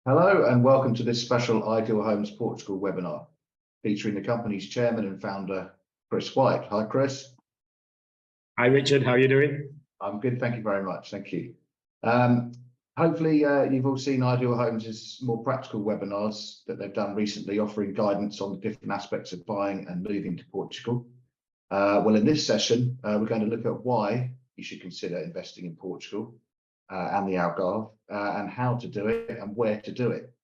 Hello and welcome to this special Ideal Homes Portugal webinar featuring the company's chairman and founder, Chris White. Hi, Chris. Hi, Richard. How are you doing? I'm good, thank you very much. Thank you. Hopefully, you've all seen Ideal Homes' more practical webinars that they've done recently, offering guidance on the different aspects of buying and moving to Portugal. Well, in this session, we're going to look at why you should consider investing in Portugal and the Algarve, and how to do it and where to do it.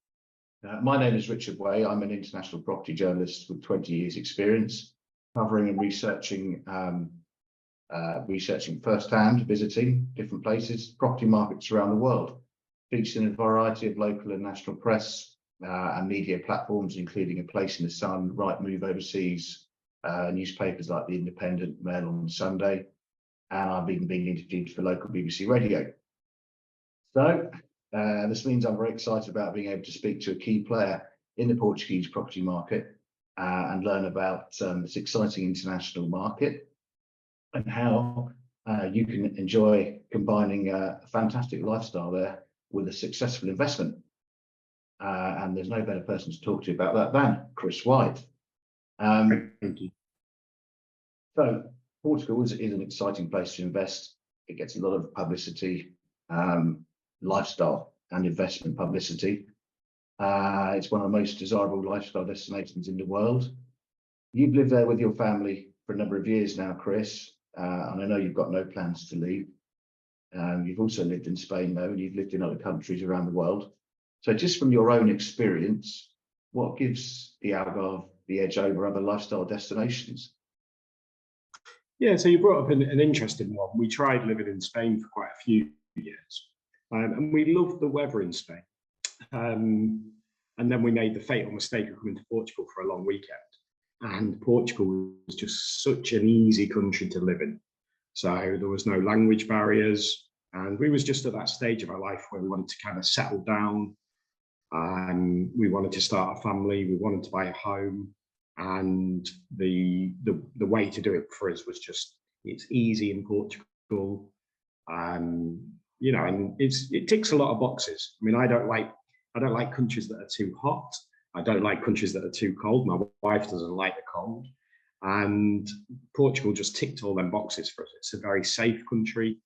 My name is Richard Way. I'm an international property journalist with 20 years experience covering and researching firsthand, visiting different places, property markets around the world, featured in a variety of local and national press and media platforms, including A Place in the Sun, Rightmove overseas, newspapers like The Independent, Mail on Sunday, and I've even been interviewed for local BBC radio. So this means I'm very excited about being able to speak to a key player in the Portuguese property market and learn about this exciting international market and how you can enjoy combining a fantastic lifestyle there with a successful investment. And there's no better person to talk to about that than Chris White. Thank you. So Portugal is an exciting place to invest. It gets a lot of publicity, lifestyle and investment publicity. It's one of the most desirable lifestyle destinations in the world. You've lived there with your family for a number of years now, Chris, and I know you've got no plans to leave. You've also lived in Spain though, and you've lived in other countries around the world. So just from your own experience, what gives the Algarve the edge over other lifestyle destinations? Yeah, so you brought up an interesting one. We tried living in Spain for quite a few years, and we loved the weather in Spain. And then we made the fatal mistake of coming to Portugal for a long weekend. And Portugal was just such an easy country to live in. So there was no language barriers. And we was just at that stage of our life where we wanted to kind of settle down. We wanted to start a family. We wanted to buy a home. And the way to do it for us was just, it's easy in Portugal. You know, and it ticks a lot of boxes. I mean, I don't like countries that are too hot. I don't like countries that are too cold. My wife doesn't like the cold. And Portugal just ticked all them boxes for us. It's a very safe country.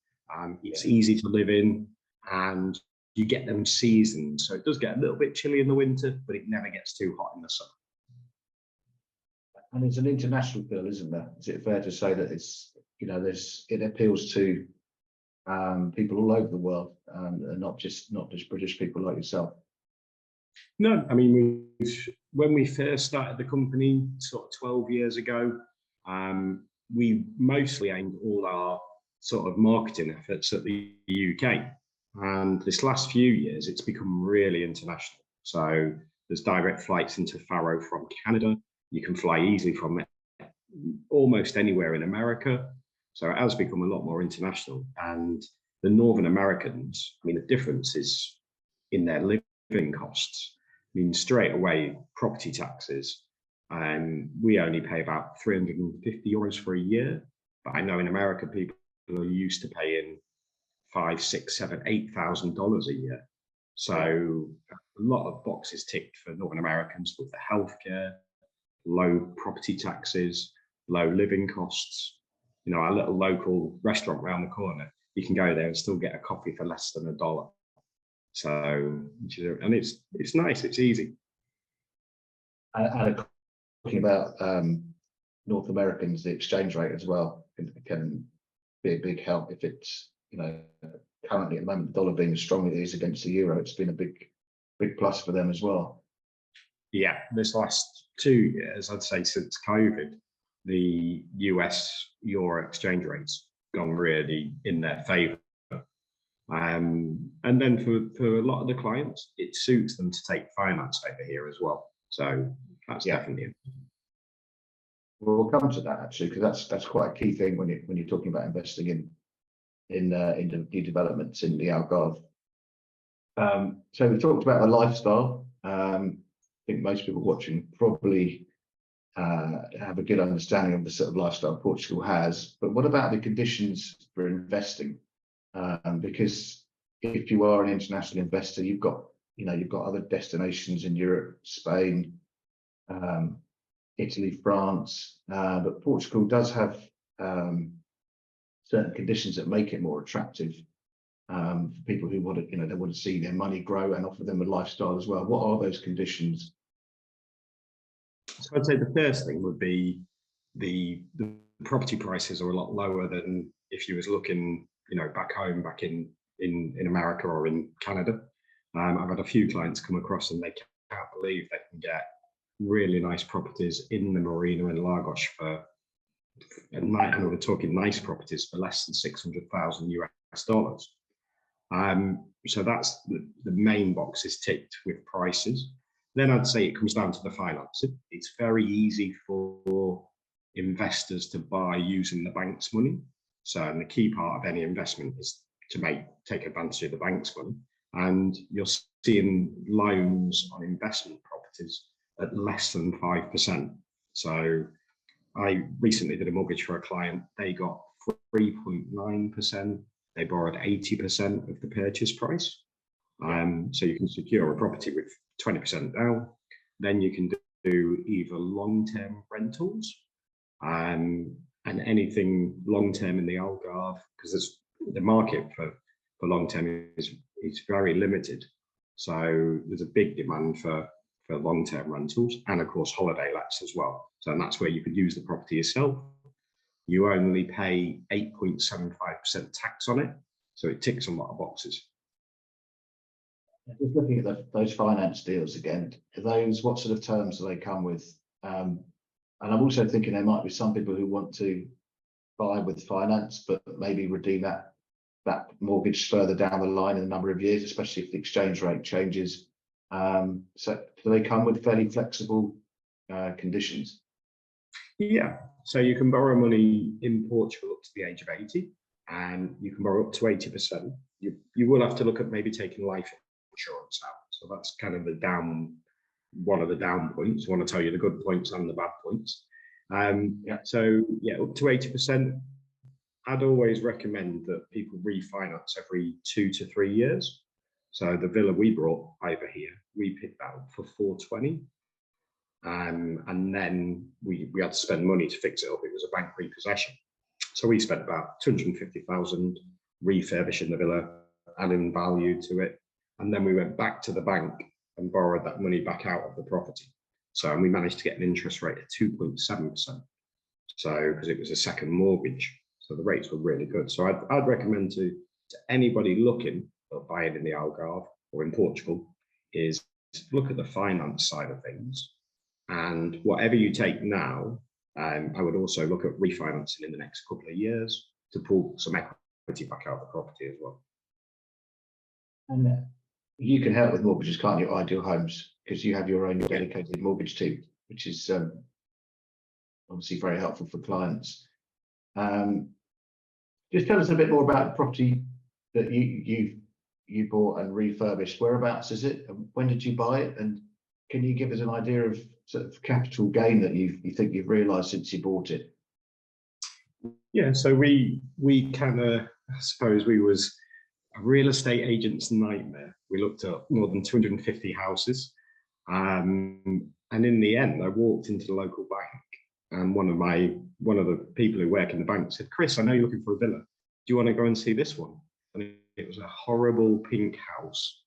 It's easy to live in, and you get them seasons. So it does get a little bit chilly in the winter, but it never gets too hot in the summer. And it's an international feel, isn't there? Is it fair to say that it's, you know, it appeals to people all over the world, and not just British people like yourself? No, I mean, when we first started the company sort of 12 years ago, we mostly aimed all our sort of marketing efforts at the UK. And this last few years, it's become really international. So there's direct flights into Faro from Canada. You can fly easily from almost anywhere in America. So it has become a lot more international. And the Northern Americans, I mean, the difference is in their living costs. I mean, straight away, property taxes. We only pay about 350 euros for a year. But I know in America, people are used to paying $5,000, $6,000, $7,000, $8,000 a year. So a lot of boxes ticked for Northern Americans with the healthcare, low property taxes, low living costs. You know, our little local restaurant around the corner, you can go there and still get a coffee for less than $1. So, and it's nice, it's easy. And talking about North Americans, the exchange rate as well can be a big help if it's, you know, currently at the moment, the dollar being as strong as it is against the euro, it's been a big plus for them as well. Yeah, this last 2 years, I'd say since COVID, the US euro exchange rate's gone really in their favor. And then for a lot of the clients, it suits them to take finance over here as well. So that's definitely it. We'll come to that actually, because that's quite a key thing when you're talking about investing in the new developments in the Algarve. So we talked about the lifestyle. I think most people watching probably have a good understanding of the sort of lifestyle Portugal has. But what about the conditions for investing? Because if you are an international investor, you've got you've got other destinations in Europe, Spain, Italy, France, but Portugal does have certain conditions that make it more attractive for people who want to, they want to see their money grow and offer them a lifestyle as well. What are those conditions? So I'd say the first thing would be the property prices are a lot lower than if you was looking, back home, back in America or in Canada. I've had a few clients come across and they can't believe they can get really nice properties in the Marina in Lagos and we're talking nice properties for less than 600,000 US dollars. So that's the main box is ticked with prices. Then I'd say it comes down to the financing. It's very easy for investors to buy using the bank's money. So, and the key part of any investment is to take advantage of the bank's money. And you're seeing loans on investment properties at less than 5%. So I recently did a mortgage for a client. They got 3.9%. They borrowed 80% of the purchase price. So you can secure a property with 20% down. Then you can do either long-term rentals and anything long-term in the Algarve, because the market for long-term is very limited. So there's a big demand for long-term rentals and of course holiday lets as well. So and that's where you could use the property yourself. You only pay 8.75% tax on it. So it ticks a lot of boxes. Just looking at those finance deals again, what sort of terms do they come with? And I'm also thinking there might be some people who want to buy with finance, but maybe redeem that mortgage further down the line in a number of years, especially if the exchange rate changes. So do they come with fairly flexible conditions? Yeah, so you can borrow money in Portugal up to the age of 80, and you can borrow up to 80%. You will have to look at maybe taking life insurance out. So that's kind of one of the down points. I want to tell you the good points and the bad points. So yeah, up to 80%. I'd always recommend that people refinance every 2 to 3 years. So the villa we brought over here, we picked that up for 420. And then we had to spend money to fix it up. It was a bank repossession. So we spent about 250,000 refurbishing the villa, adding value to it. And then we went back to the bank and borrowed that money back out of the property. So, and we managed to get an interest rate of 2.7%. So, because it was a second mortgage. So the rates were really good. So I'd recommend to anybody looking at buying in the Algarve or in Portugal is look at the finance side of things. And whatever you take now, I would also look at refinancing in the next couple of years to pull some equity back out of the property as well. And you can help with mortgages, can't you, Ideal Homes? Because you have your own dedicated mortgage team, which is obviously very helpful for clients. Just tell us a bit more about the property that you bought and refurbished. Whereabouts is it? When did you buy it? And can you give us an idea of sort of capital gain that you think you've realised since you bought it? Yeah, so we kind of, I suppose we was a real estate agent's nightmare. We looked at more than 250 houses. And in the end, I walked into the local bank and one of the people who work in the bank said, "Chris, I know you're looking for a villa. Do you want to go and see this one?" And it was a horrible pink house.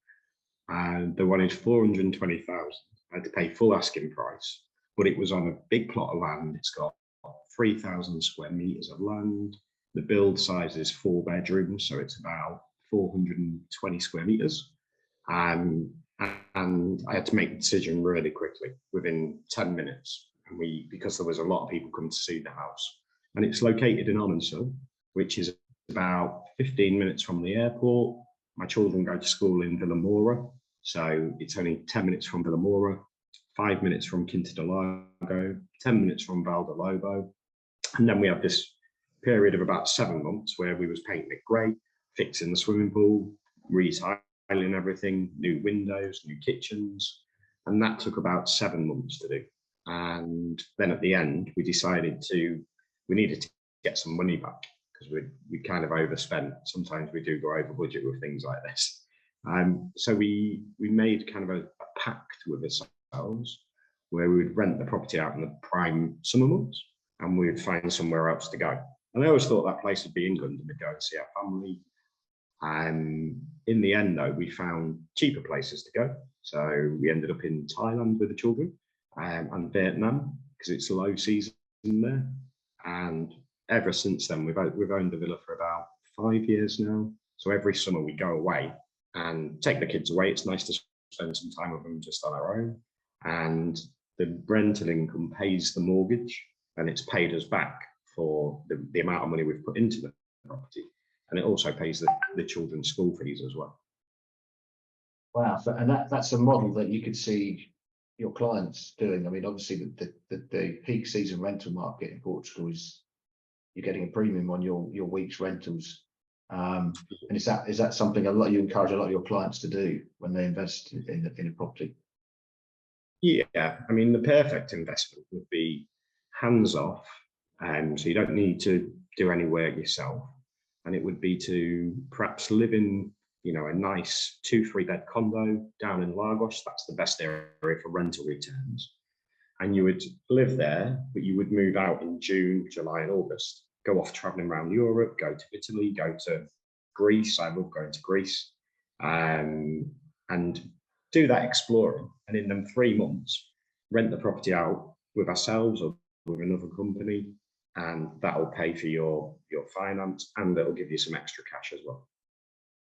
And they wanted 420,000. I had to pay full asking price, but it was on a big plot of land. It's got 3,000 square meters of land. The build size is 4 bedrooms, so it's about 420 square meters. And I had to make the decision really quickly, within 10 minutes. And because there was a lot of people coming to see the house. And it's located in Onenshill, which is about 15 minutes from the airport. My children go to school in Vila Moura, so it's only 10 minutes from Vila Moura, 5 minutes from Quinta do Lago, 10 minutes from Val de Lobo. And then we have this period of about 7 months where we was painting it grey, fixing the swimming pool, retiling everything, new windows, new kitchens. And that took about 7 months to do. And then at the end, we decided we needed to get some money back because we kind of overspent. Sometimes we do go over budget with things like this. So we made kind of a pact with ourselves where we would rent the property out in the prime summer months and we would find somewhere else to go. And I always thought that place would be England and we'd go and see our family. In the end, though, we found cheaper places to go. So we ended up in Thailand with the children and Vietnam because it's low season there. And ever since then, we've owned the villa for about 5 years now. So every summer we go away and take the kids away. It's nice to spend some time with them just on our own. And the rental income pays the mortgage and it's paid us back for the amount of money we've put into the property. And it also pays the children's school fees as well. Wow, and that's a model that you could see your clients doing. I mean, obviously the peak season rental market in Portugal is you're getting a premium on your week's rentals. And is that something you encourage a lot of your clients to do when they invest in a property? Yeah, I mean, the perfect investment would be hands off, so you don't need to do any work yourself. And it would be to perhaps live in, a nice 2-3 bed condo down in Lagos. That's the best area for rental returns. And you would live there, but you would move out in June, July, and August. Go off traveling around Europe, go to Italy, go to Greece. I love going to Greece, and do that exploring. And in them 3 months, rent the property out with ourselves or with another company, and that will pay for your finance, and it'll give you some extra cash as well.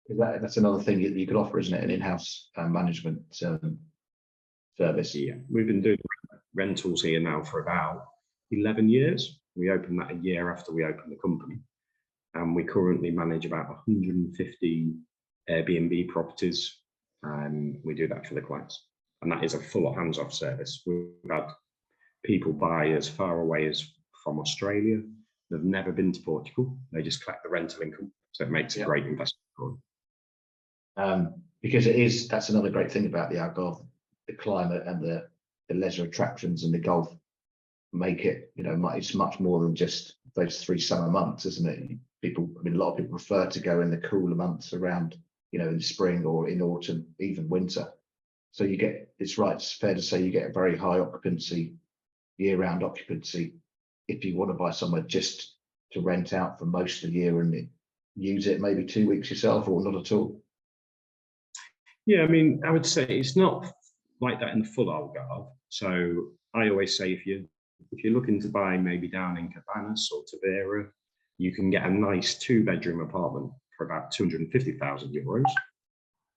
That's another thing that you could offer, isn't it? An in-house management service. Yeah, we've been doing rentals here now for about 11 years. We opened that a year after we opened the company, and we currently manage about 150 Airbnb properties, and we do that for the clients. And that is a full hands-off service. We've had people buy as far away as from Australia. They've never been to Portugal. They just collect the rental income. So it makes a great investment for them. Because that's another great thing about the Algarve, the climate and the leisure attractions and the golf make it, it's much more than just those 3 summer months, isn't it? A lot of people prefer to go in the cooler months around, in spring or in autumn, even winter. So it's fair to say you get a very high occupancy, year-round occupancy, if you want to buy somewhere just to rent out for most of the year and use it maybe 2 weeks yourself or not at all. Yeah, I mean, I would say it's not like that in the full Algarve. So I always say if you're looking to buy maybe down in Cabanas or Tavera, you can get a nice 2-bedroom apartment for about 250,000 euros.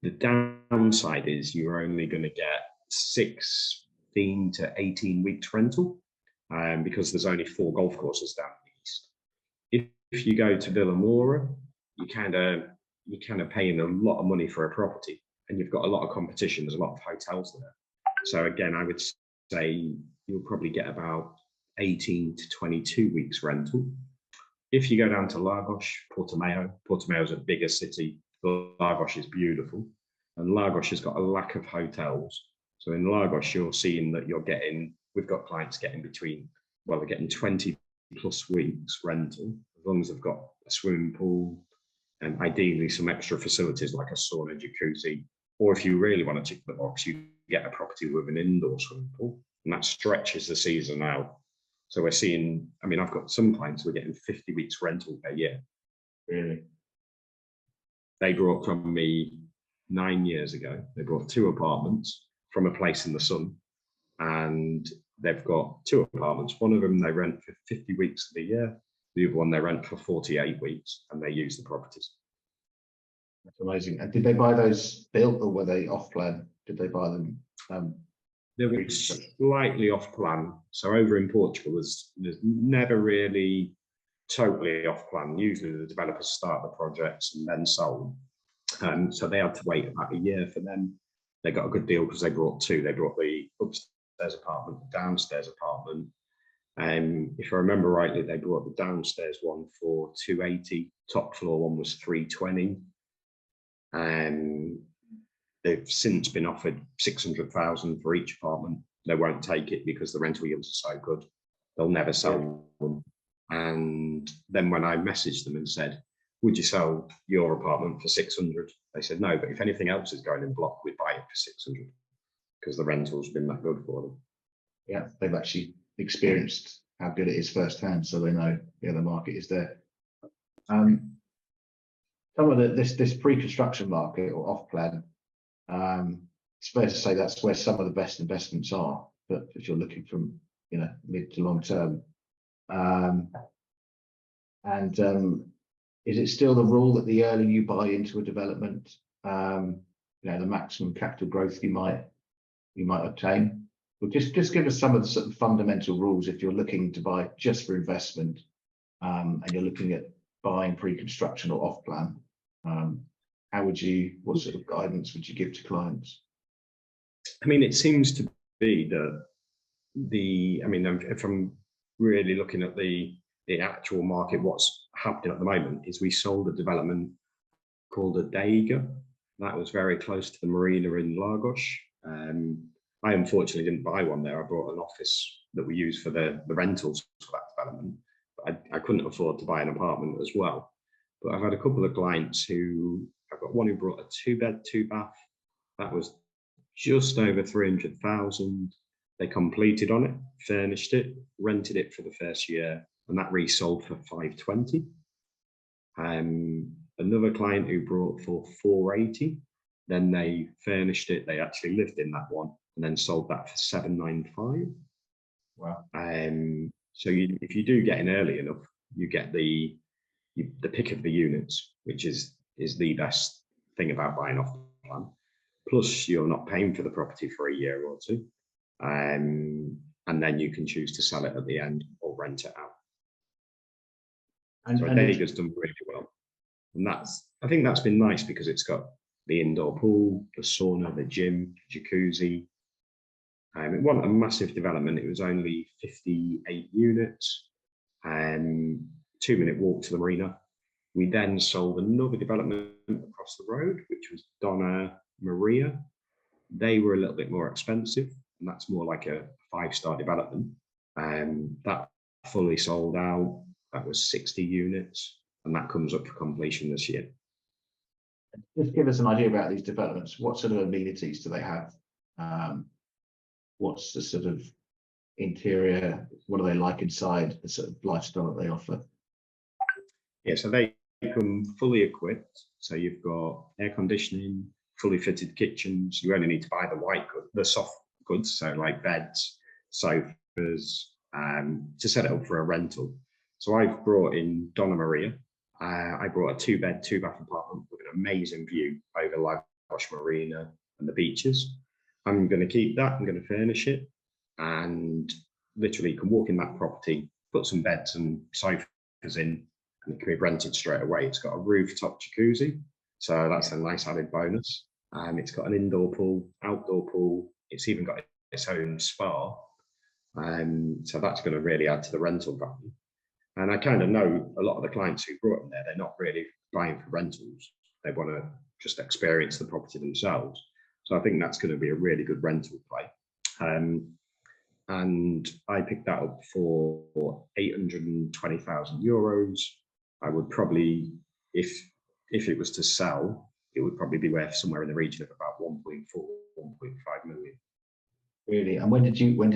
The downside is you're only going to get 16 to 18 weeks rental, because there's only 4 golf courses down the east. If you go to Vila Moura, you're kind of paying a lot of money for a property, and you've got a lot of competition. There's a lot of hotels there. So again, I would say you'll probably get about 18 to 22 weeks rental. If you go down to Lagos, Portimao is a bigger city. Lagos is beautiful, and Lagos has got a lack of hotels. So in Lagos, you're seeing that we've got clients getting they're getting 20 plus weeks rental, as long as they've got a swimming pool and ideally some extra facilities like a sauna, jacuzzi, or if you really want to tick the box, you get a property with an indoor swimming pool, and that stretches the season out. So we're seeing, I've got some clients who are getting 50 weeks rental per year. Really? They brought from me 9 years ago. They brought 2 apartments from a place in the sun, and they've got 2 apartments. One of them they rent for 50 weeks of the year. The other one they rent for 48 weeks, and they use the properties. That's amazing. And did they buy those built, or were they off plan? Did they buy them? They were slightly off plan. So over in Portugal, there's never really totally off plan. Usually the developers start the projects and then sold. So they had to wait about a year for them. They got a good deal because they brought 2. They brought the upstairs apartment, the downstairs apartment. If I remember rightly, they brought the downstairs one for 280. Top floor one was 320. They've since been offered 600,000 for each apartment. They won't take it because the rental yields are so good. They'll never sell them. And then when I messaged them and said, would you sell your apartment for 600? They said, no, but if anything else is going in block, we'd buy it for 600 because the rental's been that good for them. Yeah, they've actually experienced how good it is firsthand, so they know, yeah, the market is there. Some of this pre-construction market or off-plan, it's fair to say that's where some of the best investments are. But if you're looking from, you know, mid to long term, is it still the rule that the earlier you buy into a development, you know, the maximum capital growth you might obtain? Well, just give us some of the sort of fundamental rules if you're looking to buy just for investment, and you're looking at buying pre-construction or off-plan. What sort of guidance would you give to clients? I mean, it seems to be that I mean, if I'm really looking at the actual market, what's happening at the moment is we sold a development called Ideal. That was very close to the marina in Lagos. I unfortunately didn't buy one there. I bought an office that we use for the rentals for that development. But I couldn't afford to buy an apartment as well. But I've had a couple of clients I've got one who brought a 2-bed, 2-bath. That was just over 300,000. They completed on it, furnished it, rented it for the first year, and that resold for 520. Another client who brought for 480. Then they furnished it. They actually lived in that one, and then sold that for 795. Wow. So if you do get in early enough, you get the pick of the units, which is the best thing about buying off plan. Plus, you're not paying for the property for a year or two, and then you can choose to sell it at the end or rent it out. So Ideal's done really well, and I think that's been nice because it's got the indoor pool, the sauna, the gym, jacuzzi. It wasn't a massive development. It was only 58 units, 2-minute walk to the marina. We then sold another development across the road, which was Donna Maria. They were a little bit more expensive, and that's more like a 5-star development. That fully sold out. That was 60 units, and that comes up for completion this year. Just give us an idea about these developments. What sort of amenities do they have? What's the sort of interior? What are they like inside? The sort of lifestyle that they offer? Yeah, so they come fully equipped. So you've got air conditioning, fully fitted kitchens. You only need to buy the soft goods, so like beds, sofas, to set it up for a rental. So I've brought in Donna Maria. I brought a 2-bed, 2-bath apartment with an amazing view over Lagos Marina and the beaches. I'm going to keep that. I'm going to furnish it, and literally you can walk in that property, put some beds and sofas in, and it can be rented straight away. It's got a rooftop jacuzzi, so that's a nice added bonus. It's got an indoor pool, outdoor pool. It's even got its own spa, so that's going to really add to the rental value. And I kind of know a lot of the clients who brought them there, they're not really buying for rentals. They want to just experience the property themselves. So I think that's going to be a really good rental play. And I picked that up for 820,000 euros. I would probably, if it was to sell, it would probably be worth somewhere in the region of about 1.4, 1.5 million. Really? And when did you buy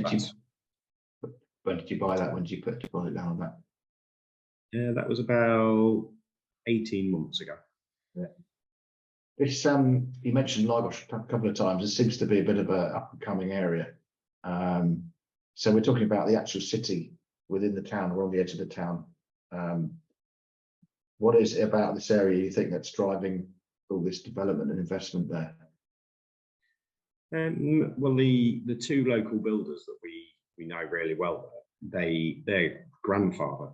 that? When did you put a deposit down on that? Yeah, that was about 18 months ago. Yeah. It's you mentioned Lagos a couple of times. It seems to be a bit of a up and coming area. So we're talking about the actual city within the town or on the edge of the town. What is it about this area you think that's driving all this development and investment there? Well, the 2 local builders that we know really well, their grandfather,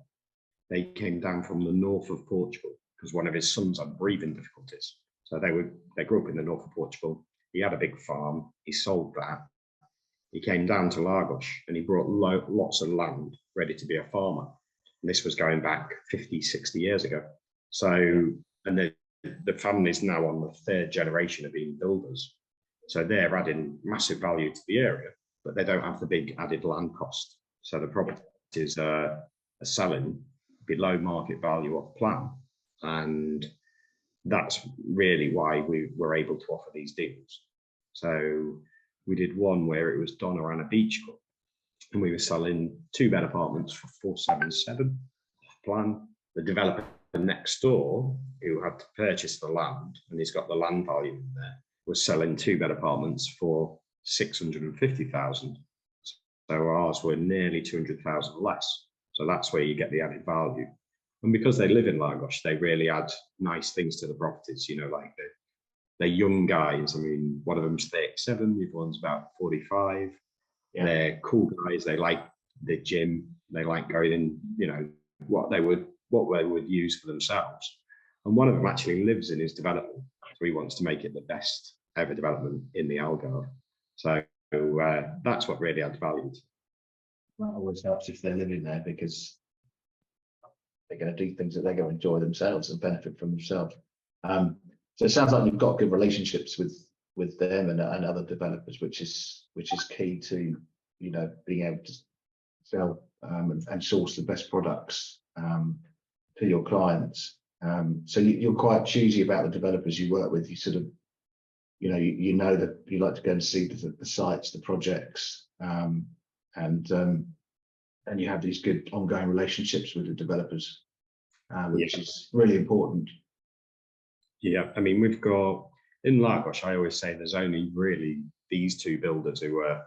they came down from the north of Portugal because one of his sons had breathing difficulties. So they grew up in the north of Portugal. He had a big farm. He sold that. He came down to Lagos and he brought lots of land ready to be a farmer. And this was going back 50, 60 years ago. So, and the family's now on the 3rd generation of being builders. So they're adding massive value to the area, but they don't have the big added land cost. So the properties are selling below market value off plan. And that's really why we were able to offer these deals. So we did one where it was done around a beach club, and we were selling 2-bed apartments for 477 off plan. The developer next door, who had to purchase the land, and he's got the land value in there, was selling 2-bed apartments for 650,000. So ours were nearly 200,000 less. So that's where you get the added value. And because they live in Lagos, they really add nice things to the properties, you know, like they're young guys. I mean, one of them's 37, the other one's about 45. Yeah. They're cool guys. They like the gym. They like going in, you know, what they would use for themselves. And one of them actually lives in his development. So he wants to make it the best ever development in the Algarve. So that's what really adds value. That always helps if they're living there, because they're going to do things that they're going to enjoy themselves and benefit from themselves. So it sounds like you've got good relationships with them and other developers, which is key to, you know, being able to sell and source the best products to your clients. So you're quite choosy about the developers you work with. You sort of, you know that you like to go and see the sites, the projects, and you have these good ongoing relationships with the developers, which is really important. Yeah, I mean, we've got in Lagos, I always say there's only really these 2 builders who are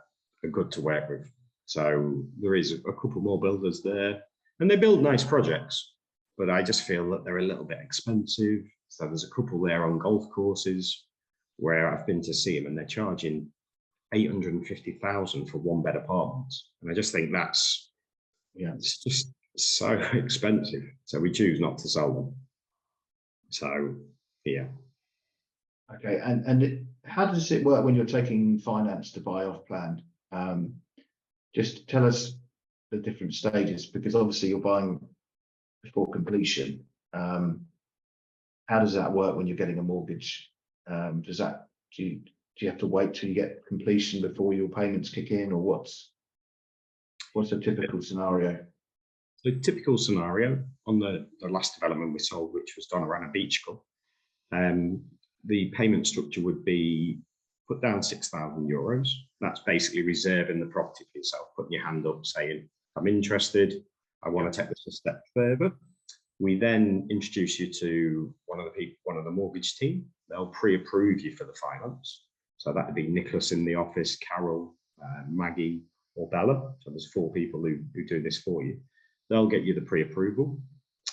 good to work with. So there is a couple more builders there, and they build nice projects, but I just feel that they're a little bit expensive. So there's a couple there on golf courses where I've been to see them, and they're charging 850,000 for 1-bed apartments. And I just think that's, it's just so expensive. So we choose not to sell them. So, yeah. Okay, and how does it work when you're taking finance to buy off plan? Just tell us the different stages, because obviously you're buying before completion. How does that work when you're getting a mortgage? Do you have to wait till you get completion before your payments kick in, or what's a typical scenario? The typical scenario on the last development we sold, which was done around a beach club, the payment structure would be put down €6,000. That's basically reserving the property for yourself, putting your hand up saying, I'm interested, I want to take this a step further. We then introduce you to one of the mortgage team. They'll pre-approve you for the finance. So that would be Nicholas in the office, Carol, Maggie, or Bella. So there's 4 people who do this for you. They'll get you the pre-approval.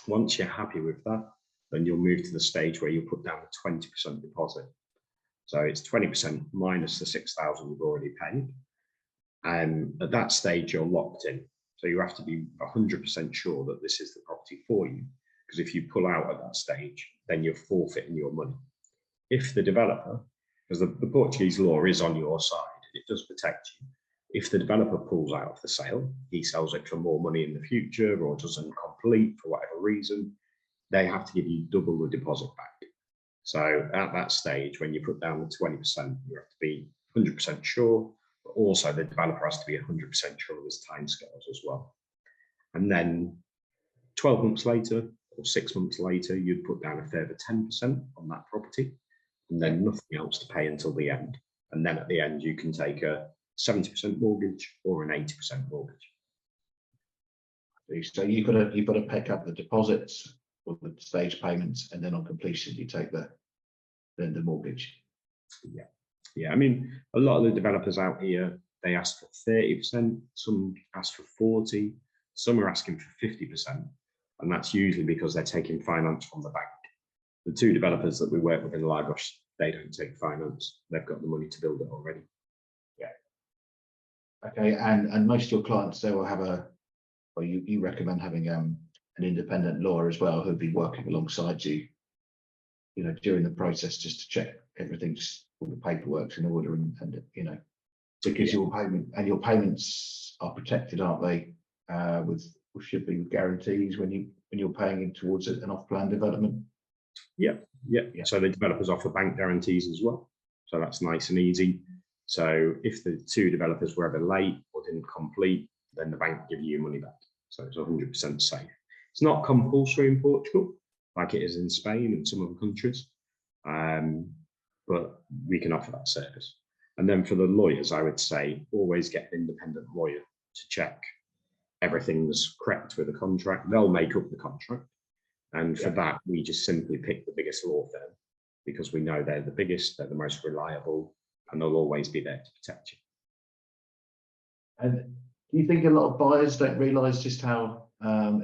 Once you're happy with that, then you'll move to the stage where you put down a 20% deposit. So it's 20% minus the 6,000 you've already paid. And at that stage, you're locked in. So you have to be 100% sure that this is the property for you. Because if you pull out at that stage, then you're forfeiting your money. If the developer, because the Portuguese law is on your side, it does protect you. If the developer pulls out of the sale, he sells it for more money in the future or doesn't complete for whatever reason, they have to give you double the deposit back. So at that stage, when you put down the 20%, you have to be 100% sure, but also the developer has to be 100% sure of his timescales as well. And then 12 months later or 6 months later, you'd put down a further 10% on that property, and then nothing else to pay until the end. And then at the end, you can take a 70% mortgage or an 80% mortgage. So you've got to pick up the deposits or the stage payments, and then on completion you take the mortgage. Yeah. I mean, a lot of the developers out here, they ask for 30%, some ask for 40%, some are asking for 50%, and that's usually because they're taking finance from the bank. The 2 developers that we work with in Lagos, they don't take finance; they've got the money to build it already. Yeah. Okay, and most of your clients, they will have you recommend having an independent lawyer as well, who'd be working alongside you, during the process, just to check all the paperwork's in order, and because your payments are protected, aren't they? Should be with guarantees when you're paying in towards an off-plan development. Yeah. So the developers offer bank guarantees as well. So that's nice and easy. So if the 2 developers were ever late or didn't complete, then the bank give you your money back. So it's 100% safe. It's not compulsory in Portugal. like it is in Spain and some other countries. But we can offer that service. And then for the lawyers, I would say always get an independent lawyer to check everything's correct with the contract. They'll make up the contract. And for that, we just simply pick the biggest law firm because we know they're the biggest, they're the most reliable, and they'll always be there to protect you. And do you think a lot of buyers don't realise just how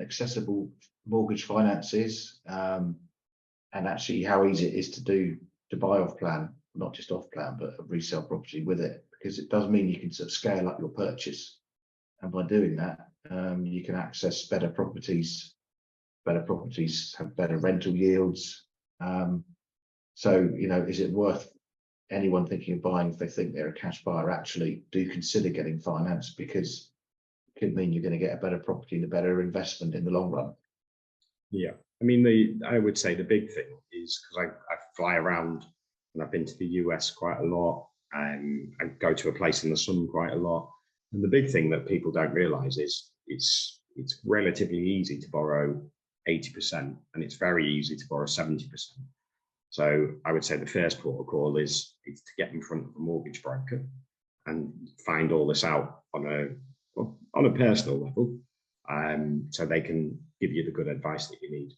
accessible mortgage finance is, and actually how easy it is to buy off plan, not just off plan, but a resale property with it? Because it does mean you can sort of scale up your purchase, and by doing that, you can access better properties. Better properties have better rental yields. So, you know, is it worth anyone thinking of buying, if they think they're a cash buyer, actually do consider getting finance, because it could mean you're going to get a better property and a better investment in the long run. Yeah, I mean, I would say the big thing is, because I fly around and I've been to the US quite a lot, and I go to a place in the sun quite a lot. And the big thing that people don't realize is it's relatively easy to borrow 80%, and it's very easy to borrow 70%. So I would say the first protocol is to get in front of a mortgage broker and find all this out on a personal level, so they can give you the good advice that you need.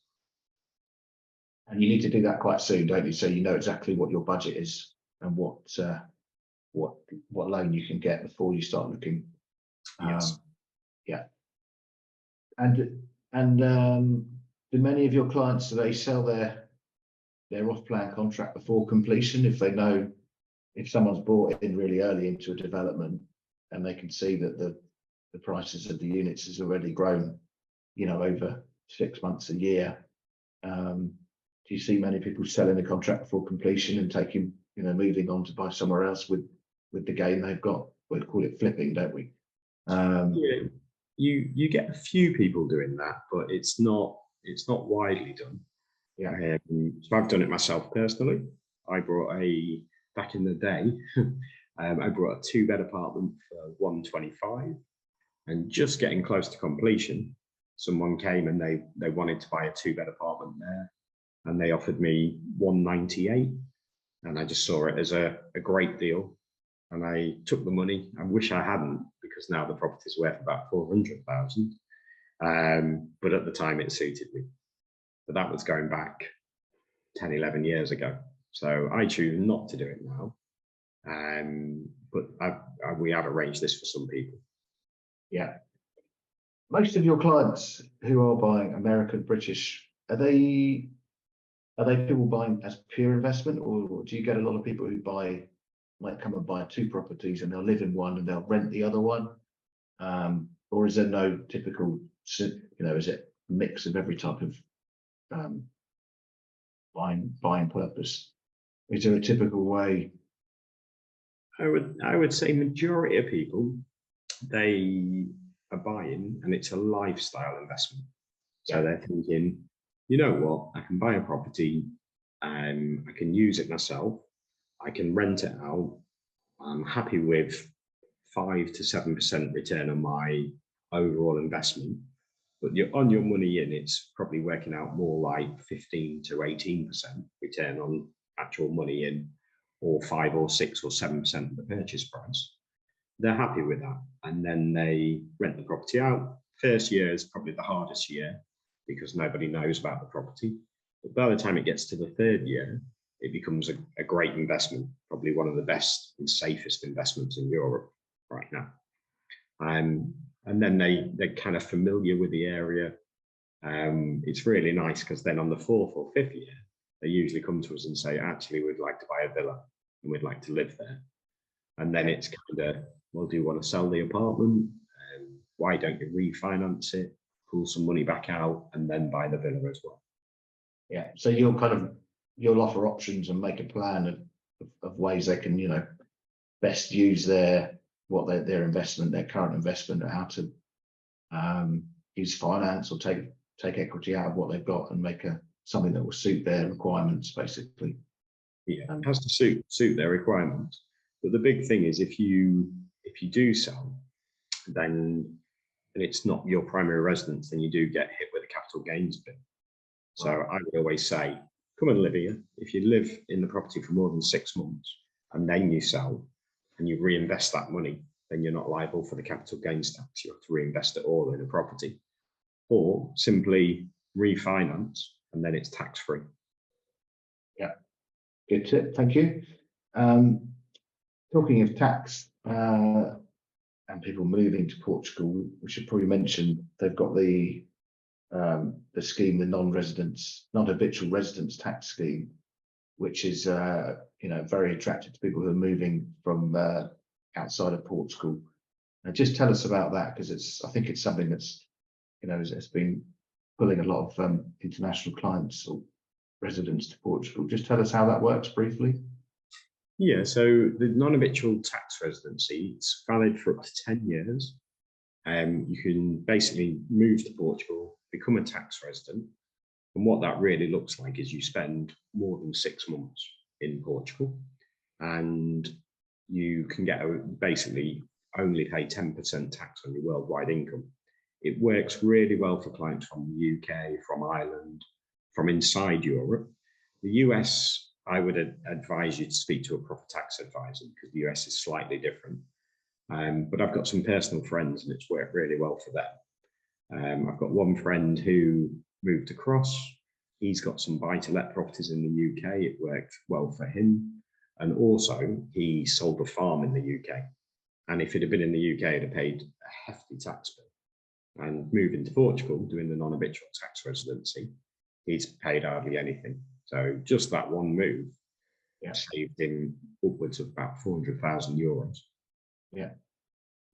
And you need to do that quite soon, don't you? So you know exactly what your budget is and what loan you can get before you start looking. Yes. Yeah. And do many of your clients, do they sell their off-plan contract before completion, if they know, if someone's bought in really early into a development and they can see that the prices of the units has already grown, you know, over 6 months, a year? Do you see many people selling the contract before completion and taking, you know, moving on to buy somewhere else with the gain they've got? We call it flipping, don't we? Yeah, you get a few people doing that, but it's not widely done. Yeah. So I've done it myself personally. I brought back in the day, I brought a 2-bed apartment for 125, and just getting close to completion, someone came and they wanted to buy a 2-bed apartment there, and they offered me 198, and I just saw it as a great deal, and I took the money. I wish I hadn't, because now the property's worth about 400,000, but at the time it suited me. But that was going back 10, 11 years ago. So I choose not to do it now. But we have arranged this for some people. Yeah. Most of your clients who are buying American, British, are they people buying as pure investment, or do you get a lot of people who might come and buy 2 properties and they'll live in one and they'll rent the other one? Or is there no typical, you know, is it a mix of every type of buying purpose? Is there a typical way? I would say majority of people, they are buying, and it's a lifestyle investment. So they're thinking, you know what, I can buy a property and I can use it myself, I can rent it out, I'm happy with 5 to 7% return on my overall investment. But on your money in, it's probably working out more like 15 to 18% return on actual money in, or 5 or 6 or 7% of the purchase price. They're happy with that, and then they rent the property out. First year is probably the hardest year because nobody knows about the property. But by the time it gets to the 3rd year, it becomes a great investment, probably one of the best and safest investments in Europe right now. And then they're kind of familiar with the area. It's really nice, because then on the 4th or 5th year, they usually come to us and say, actually, we'd like to buy a villa and we'd like to live there. And then it's kind of, well, do you want to sell the apartment? Why don't you refinance it, pull some money back out, and then buy the villa as well? Yeah, so you'll offer options and make a plan of ways they can, you know, best use their investment, their current investment, and how to use finance or take equity out of what they've got and make something that will suit their requirements, basically. Yeah, it has to suit their requirements. But the big thing is, if you do sell, then, and it's not your primary residence, then you do get hit with a capital gains bill. So I would always say, come and live here. If you live in the property for more than 6 months and then you sell and you reinvest that money, then you're not liable for the capital gains tax. You have to reinvest it all in a property, or simply refinance and then it's tax free. Yeah, good tip. Thank you. Talking of tax and people moving to Portugal, we should probably mention they've got the scheme, the non-habitual residence tax scheme, which is very attractive to people who are moving from outside of Portugal. Just tell us about that, because I think it's something that's it's been pulling a lot of international clients or residents to Portugal. Just tell us how that works briefly. Yeah, so the non-habitual tax residency, it's valid for up to 10 years. You can basically move to Portugal, become a tax resident. And what that really looks like is you spend more than 6 months in Portugal, and you can basically only pay 10% tax on your worldwide income. It works really well for clients from the UK, from Ireland, from inside Europe. The US, I would advise you to speak to a proper tax advisor, because the US is slightly different. But I've got some personal friends and it's worked really well for them. I've got one friend who moved across. He's got some buy-to-let properties in the UK. It worked well for him. And also he sold a farm in the UK. And if it had been in the UK, he'd have paid a hefty tax bill. And moving to Portugal, doing the non-habitual tax residency, he's paid hardly anything. So just that one move saved him upwards of about 400,000 euros. Yeah.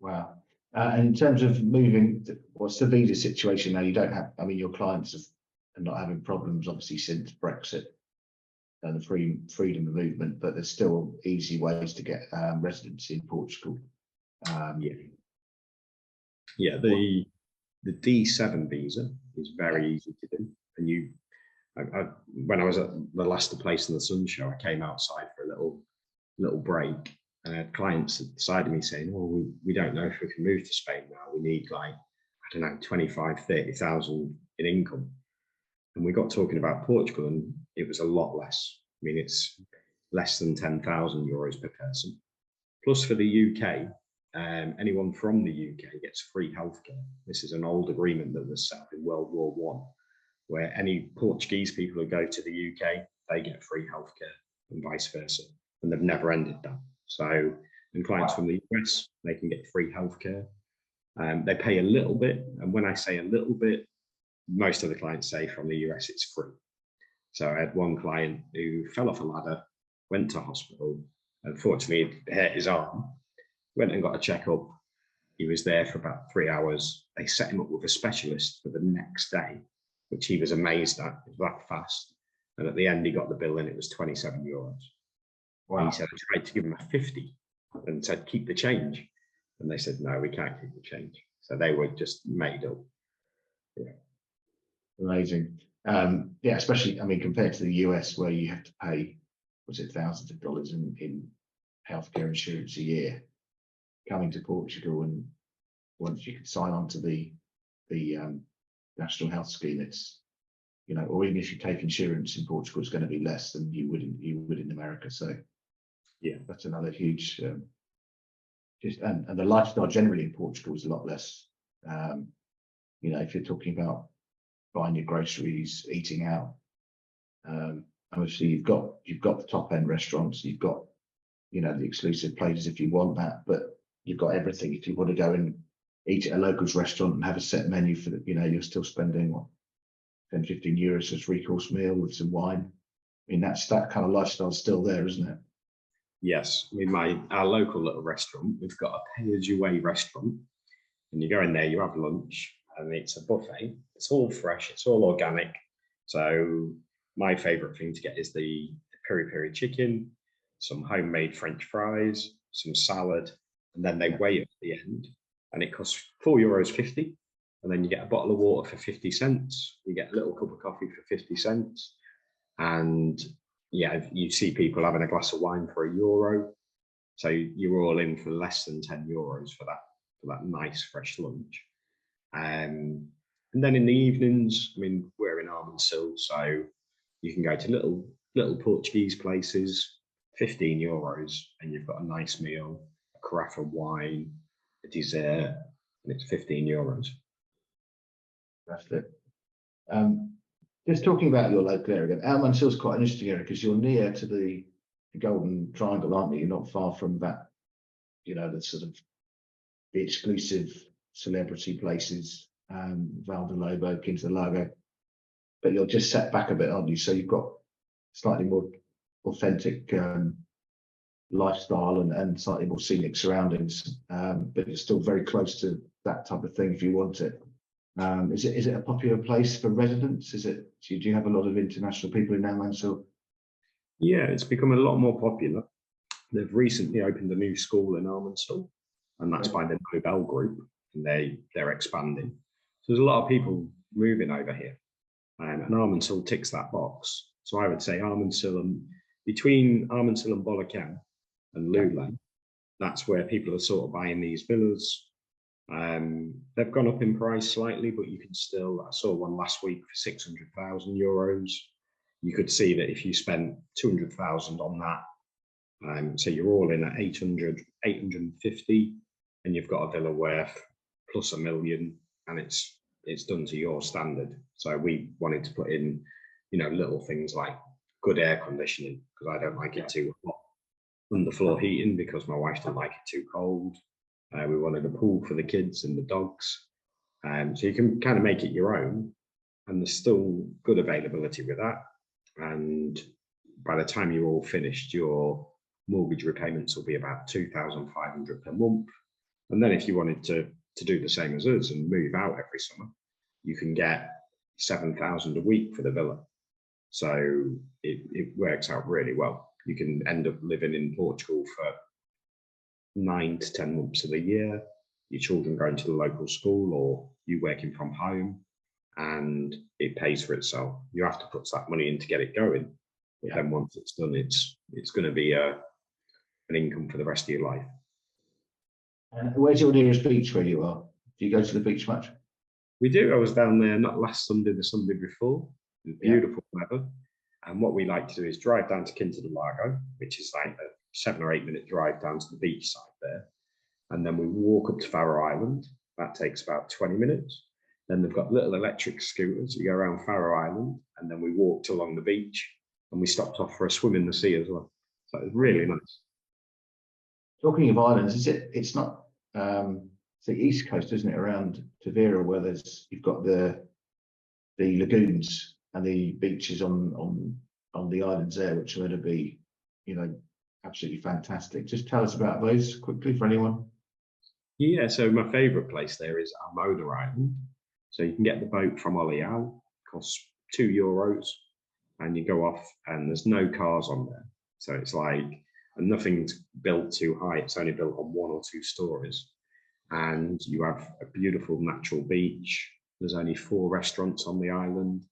Wow. And in terms of moving, what's the visa situation now? You don't have, your clients are not having problems, obviously, since Brexit and the freedom of movement, but there's still easy ways to get residency in Portugal. Yeah, the D7 visa is very easy to do. And when I was at the Leicester Place in the Sun show, I came outside for a little break, and I had clients at the side of me saying, "Oh, we don't know if we can move to Spain now. We need 25,000-30,000 in income." And we got talking about Portugal, and it was a lot less. It's less than 10,000 euros per person. Plus, for the UK, anyone from the UK gets free healthcare. This is an old agreement that was set up in World War I, where any Portuguese people who go to the UK, they get free healthcare, and vice versa. And they've never ended that. So, and clients from the US, they can get free healthcare. They pay a little bit. And when I say a little bit, most of the clients say from the US it's free. So I had one client who fell off a ladder, went to hospital. Unfortunately, he hurt his arm, went and got a checkup. He was there for about 3 hours. They set him up with a specialist for the next day, which he was amazed at. It was that fast. And at the end, he got the bill and it was 27 euros. Wow. And he said, I tried to give him a 50 and said, keep the change. And they said, no, we can't keep the change. So they were just made up. Yeah. Amazing. Especially, compared to the US, where you have to pay, thousands of dollars in healthcare insurance a year. Coming to Portugal, and once you can sign on to the national health scheme, it's or even if you take insurance in Portugal, it's going to be less than you would in America. So yeah, that's another huge and the lifestyle generally in Portugal is a lot less. If you're talking about buying your groceries, eating out, obviously you've got the top end restaurants, you've got the exclusive places if you want that, but you've got everything. If you want to go and eat at a locals restaurant and have a set menu for you're still spending 10-15 euros for a 3-course meal with some wine. That kind of lifestyle is still there, isn't it? Yes. Our local little restaurant, we've got a pay-as-you-weigh restaurant, and you go in there, you have lunch, and it's a buffet. It's all fresh, it's all organic. So my favorite thing to get is the peri-peri chicken, some homemade French fries, some salad, and then they weigh it at the end, and it costs €4.50. And then you get a bottle of water for 50 cents. You get a little cup of coffee for 50 cents. And you see people having a glass of wine for €1. So you're all in for less than 10 euros for that nice fresh lunch. And And then in the evenings, I mean, we're in Armandsill, so you can go to little Portuguese places, €15, and you've got a nice meal, a carafe of wine, a dessert, and it's €15. That's it. Just talking about your local area, Armandsill is quite an interesting area because you're near to the Golden Triangle, aren't you? You're not far from that, the sort of the exclusive celebrity places, Val de Lobo, Kings de Lago, but you're just set back a bit, aren't you? So you've got slightly more authentic lifestyle and slightly more scenic surroundings, but it's still very close to that type of thing if you want it. Is it a popular place for residents? Do you have a lot of international people in Armandsill? Yeah, it's become a lot more popular. They've recently opened a new school in Armandsill, and that's by the Nobel Group, and they're expanding. So there's a lot of people moving over here, and Armandsill ticks that box. So I would say between Armandsill and Bollicam and Lula, that's where people are sort of buying these villas. They've gone up in price slightly, but you can still, I saw one last week for €600,000. You could see that if you spent 200,000 on that, so you're all in at 800, 850, and you've got a villa worth plus $1 million, and it's done to your standard. So we wanted to put in, little things like good air conditioning, because I don't like it too hot, underfloor heating because my wife doesn't like it too cold. We wanted a pool for the kids and the dogs. So you can kind of make it your own, and there's still good availability with that. And by the time you're all finished, your mortgage repayments will be about $2,500 per month. And then if you wanted to do the same as us and move out every summer, you can get $7,000 a week for the villa. So it works out really well. You can end up living in Portugal for 9 to 10 months of the year, your children going to the local school or you working from home, and it pays for itself. You have to put that money in to get it going, but then once it's done, it's going to be an income for the rest of your life. And where's your nearest beach where you are? Do you go to the beach much? We do. I was down there not last Sunday, the Sunday before. It was beautiful weather. And what we like to do is drive down to Quinta do Lago, which is like a 7 or 8 minute drive down to the beach side there. And then we walk up to Faroe Island. That takes about 20 minutes. Then they've got little electric scooters. You go around Faroe Island, and then we walked along the beach, and we stopped off for a swim in the sea as well. So it was really nice. Talking of islands, it's not it's the east coast, isn't it, around Tavira, where you've got the lagoons and the beaches on the islands there, which are going to be, absolutely fantastic. Just tell us about those quickly for anyone. Yeah, so my favourite place there is Armona Island. So you can get the boat from Oleal, costs €2, and you go off, and there's no cars on there. So it's like, and nothing's built too high. It's only built on 1 or 2 stories. And you have a beautiful natural beach. There's only 4 restaurants on the island.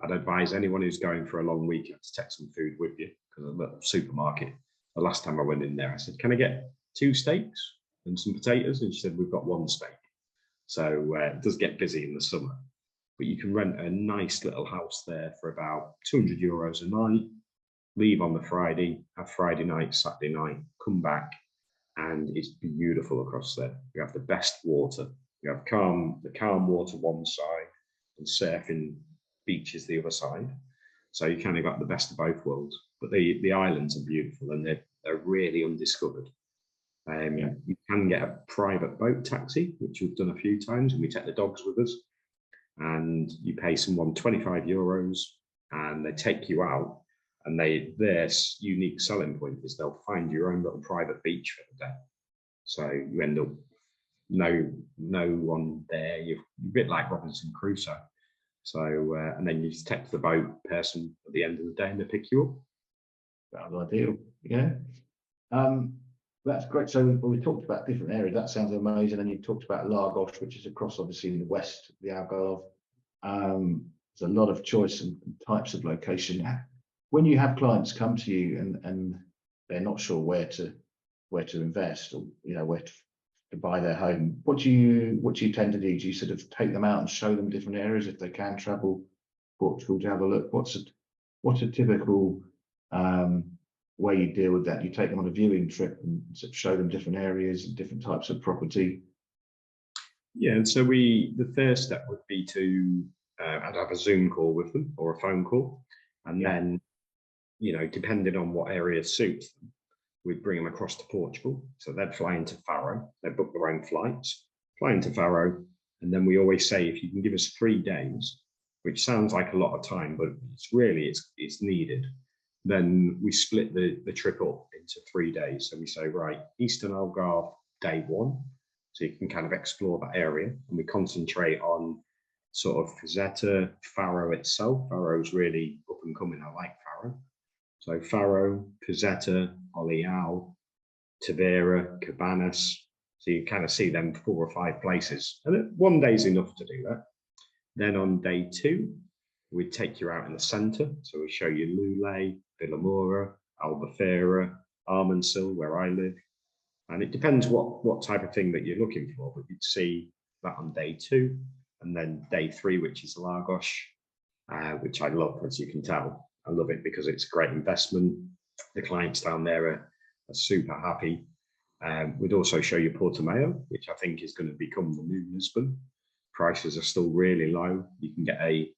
I'd advise anyone who's going for a long weekend to take some food with you, because a little supermarket. The last time I went in there, I said, "Can I get 2 steaks and some potatoes?" And she said, "We've got 1 steak." So it does get busy in the summer, but you can rent a nice little house there for about €200 a night. Leave on the Friday, have Friday night, Saturday night, come back, and it's beautiful across there. You have the best water. You have the calm water one side and surfing beaches the other side. So you kind of got the best of both worlds. But the islands are beautiful, and they're really undiscovered. You can get a private boat taxi, which we've done a few times, and we take the dogs with us. And you pay someone €25, and they take you out. And their unique selling point is they'll find your own little private beach for the day. So you end up no one there. You're a bit like Robinson Crusoe. So and then you just text the boat person at the end of the day, and they pick you up. That's ideal. Yeah. That's great. So we talked about different areas. That sounds amazing. And you talked about Lagos, which is across, obviously, in the west, the Algarve. There's a lot of choice and types of location. When you have clients come to you and they're not sure where to invest, or where to to buy their home, what do you tend to do? Do you sort of take them out and show them different areas if they can travel Portugal to have a look? What's a typical way you deal with that? You take them on a viewing trip and sort of show them different areas and different types of property? Yeah, and so the first step would be to I'd have a Zoom call with them or a phone call, and then, you know, depending on what area suits them, we'd bring them across to Portugal. So they'd fly into Faro, they'd book their own flights, fly into Faro, and then we always say, if you can give us 3 days, which sounds like a lot of time, but it's needed, then we split the trip up into 3 days. So we say, right, Eastern Algarve, day 1, so you can kind of explore that area, and we concentrate on sort of Fazetta, Faro itself. Faro's really up and coming. I like Faro. So Faro, Fazetta, Oleal, Tavera, Cabanas. So you kind of see them 4 or 5 places. And 1 day's enough to do that. Then on day 2, we take you out in the centre. So we show you Lule, Vilamora, Albufeira, Armansil, where I live. And it depends what type of thing that you're looking for, but you'd see that on day 2. And then day 3, which is Lagos, which I love, as you can tell. I love it because it's a great investment. The clients down there are super happy. We'd also show you Portimao, which I think is going to become the new Lisbon. Prices are still really low. You can get a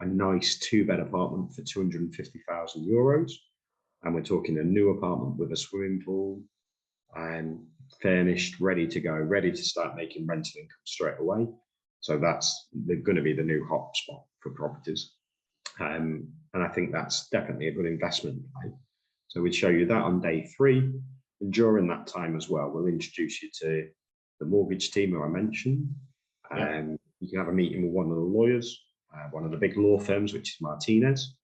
nice 2-bed apartment for €250,000. And we're talking a new apartment with a swimming pool, and furnished, ready to go, ready to start making rental income straight away. So they're going to be the new hotspot for properties. And I think that's definitely a good investment. Right? So we'd show you that on day 3. And during that time as well, we'll introduce you to the mortgage team who I mentioned. You can have a meeting with one of the lawyers, one of the big law firms, which is Martinez.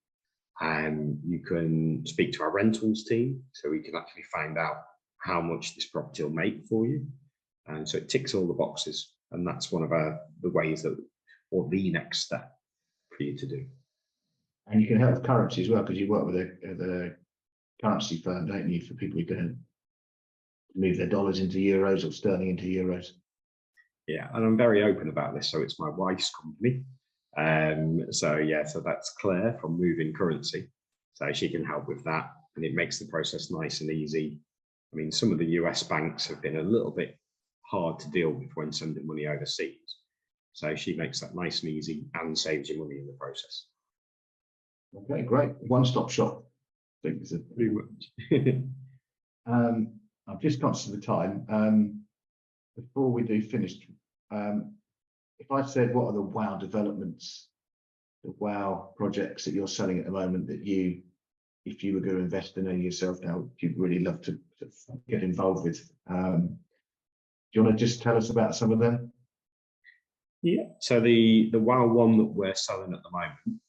You can speak to our rentals team, so we can actually find out how much this property will make for you. And so it ticks all the boxes. And that's one of the ways that, or the next step for you to do. And you can help with currency as well, because you work with a currency firm, don't you, for people who can move their dollars into euros or sterling into euros. Yeah, and I'm very open about this. So it's my wife's company. So that's Claire from Moving Currency. So she can help with that, and it makes the process nice and easy. I mean, some of the US banks have been a little bit hard to deal with when sending money overseas. So she makes that nice and easy and saves you money in the process. Okay, great. One-stop shop. I think it's pretty much. I'm just conscious of the time. Before we do finish, if I said what are the wow developments, the wow projects that you're selling at the moment that if you were going to invest in any yourself now, you'd really love to get involved with. Do you want to just tell us about some of them? Yeah. So the wow one that we're selling at the moment,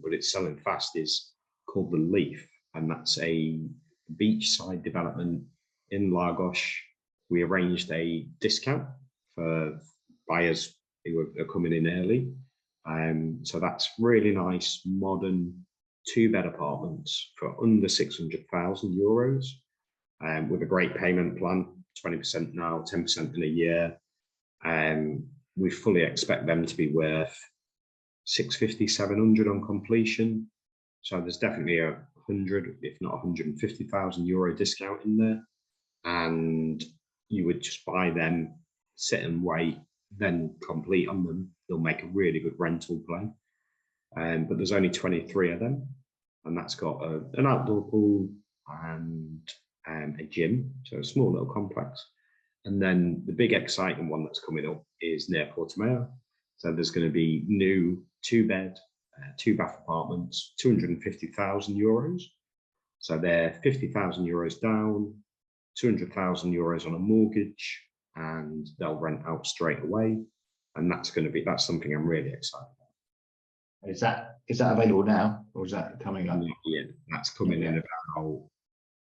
but it's selling fast, is called the Leaf, and that's a beachside development in Lagos. We arranged a discount for buyers who are coming in early. So that's really nice, modern 2-bed apartments for under €600,000, with a great payment plan, 20% now, 10% in a year. We fully expect them to be worth 650, 700 on completion. So there's definitely a 100, if not €150,000 discount in there. And you would just buy them, sit and wait, then complete on them. They'll make a really good rental play. But there's only 23 of them, and that's got an outdoor pool and a gym, so a small little complex. And then the big exciting one that's coming up is near Portimao. So there's going to be new 2-bed, 2-bath apartments, €250,000. So they're €50,000 down, €200,000 on a mortgage, and they'll rent out straight away. And that's something I'm really excited about. Is that available now, or is that coming up? Yeah, that's coming in about.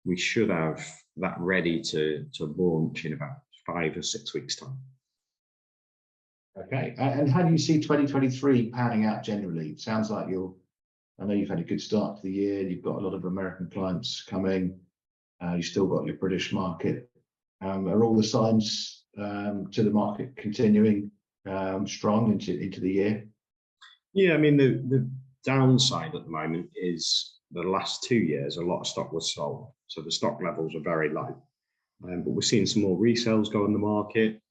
We should have that ready to launch in about 5 or 6 weeks' time. Okay, and how do you see 2023 panning out generally? It sounds like I know you've had a good start to the year. You've got a lot of American clients coming. You've still got your British market. Are all the signs to the market continuing strong into the year? Yeah, I mean, the downside at the moment is the last 2 years, a lot of stock was sold. So the stock levels are very low. But we're seeing some more resales go on the market.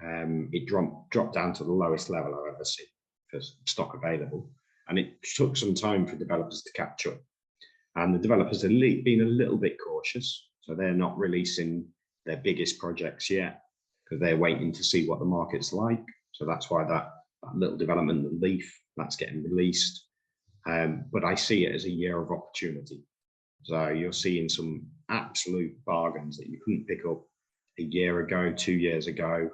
It dropped down to the lowest level I've ever seen for stock available. And it took some time for developers to catch up. And the developers have been a little bit cautious. So they're not releasing their biggest projects yet because they're waiting to see what the market's like. So that's why that little development, the Leaf, that's getting released. But I see it as a year of opportunity. So you're seeing some absolute bargains that you couldn't pick up a year ago, 2 years ago.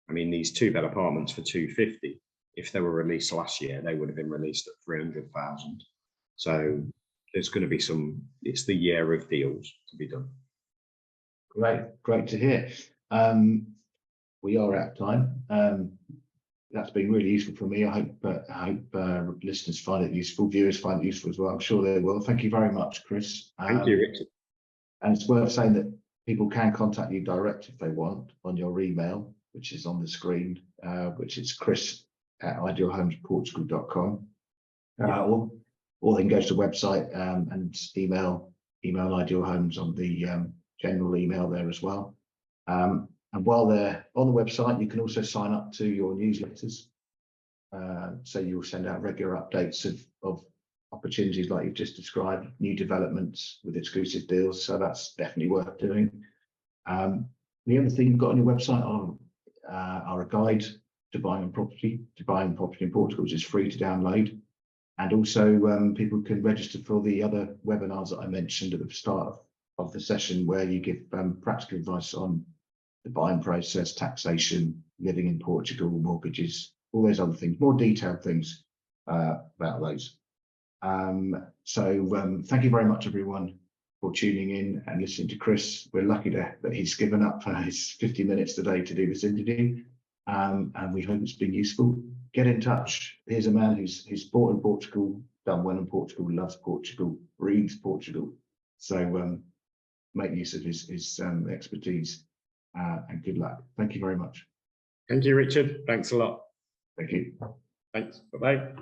I mean, these 2-bed apartments for 250, if they were released last year, they would have been released at 300,000. So there's going to be it's the year of deals to be done. Great to hear. We are out of time. That's been really useful for me. I hope listeners find it useful, viewers find it useful as well. I'm sure they will. Thank you very much, Chris. Thank you, Richard. And it's worth saying that people can contact you direct if they want on your email, which is on the screen, which is chris@idealhomesportugal.com. Or they can go to the website and email Ideal Homes on the general email there as well. And while they're on the website, you can also sign up to your newsletters. So you'll send out regular updates of opportunities like you've just described, new developments with exclusive deals. So that's definitely worth doing. The other thing you've got on your website are a guide to buying property in Portugal, which is free to download. And also people can register for the other webinars that I mentioned at the start of the session, where you give practical advice on the buying process, taxation, living in Portugal, mortgages, all those other things, more detailed things about those. So thank you very much, everyone, for tuning in and listening to Chris. We're lucky that he's given up his 50 minutes today to do this interview, and we hope it's been useful. Get in touch. Here's a man who's bought in Portugal, done well in Portugal, loves Portugal, breathes Portugal. So make use of his expertise. And good luck. Thank you very much. Thank you, Richard. Thanks a lot. Thank you. Thanks. Bye-bye.